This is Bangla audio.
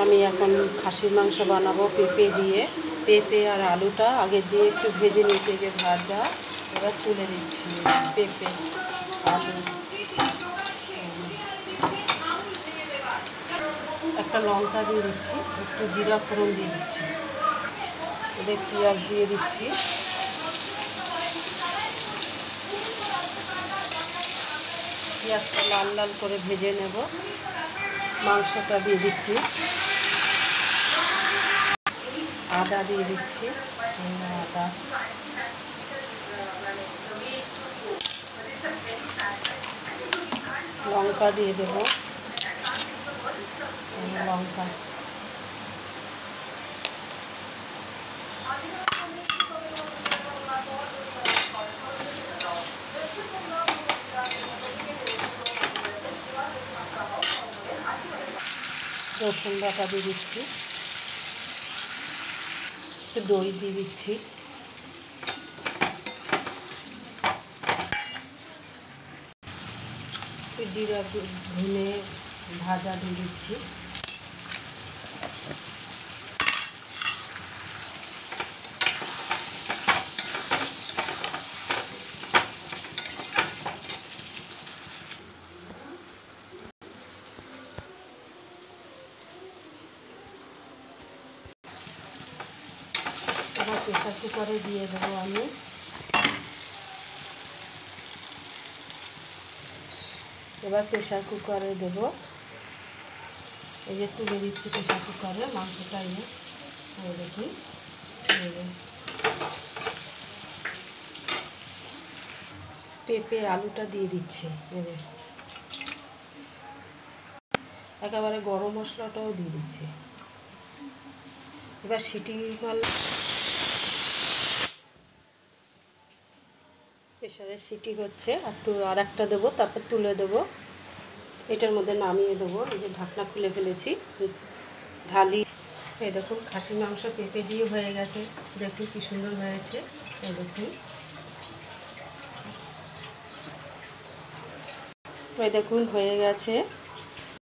আমি এখন খাসির মাংস বানাবো পেঁপে দিয়ে। পেঁপে আর আলুটা আগে দিয়ে একটু ভেজে নিতে, যে ভাজা, এবার তুলে দিচ্ছি পেঁপে আলু। একটা লঙ্কা দিয়ে দিচ্ছি, একটু জিরা ফোড়ন দিয়ে দিচ্ছি, এবার পেঁয়াজ দিয়ে দিচ্ছি। পেঁয়াজটা লাল লাল করে ভেজে নেব। মাংসটা দিয়ে দিচ্ছি, আদা দিয়ে দিচ্ছি, আদা, লঙ্কা দিয়ে দেবো, লঙ্কা, রসুন বাটা দিয়ে দিচ্ছি, একটু দই দিয়ে দিচ্ছি, জিরা ধনে ভাজা দিয়ে দিচ্ছি, এবার প্রেসার কুকারে দিয়ে দেবো আমি। এবার প্রেসার কুকারে দেবো, এই যে তুলে দিচ্ছি প্রেসার কুকারে মাংসটা। এই দেখি, পেঁপে আলুটা দিয়ে দিচ্ছি, একেবারে গরম মশলাটাও দিয়ে দিচ্ছি। এবার সিটি মারলে, প্রেসারের সিটি হচ্ছে, আর একটা দেবো, তারপর তুলে দেবো। এটার মধ্যে নামিয়ে দেবো। এই যে ঢাকনা খুলে ফেলেছি, ঢালি। এই দেখুন খাসি মাংস পেঁপে দিয়ে হয়ে গেছে, দেখুন কি সুন্দর হয়েছে। এই দেখুন, এই দেখুন হয়ে গেছে।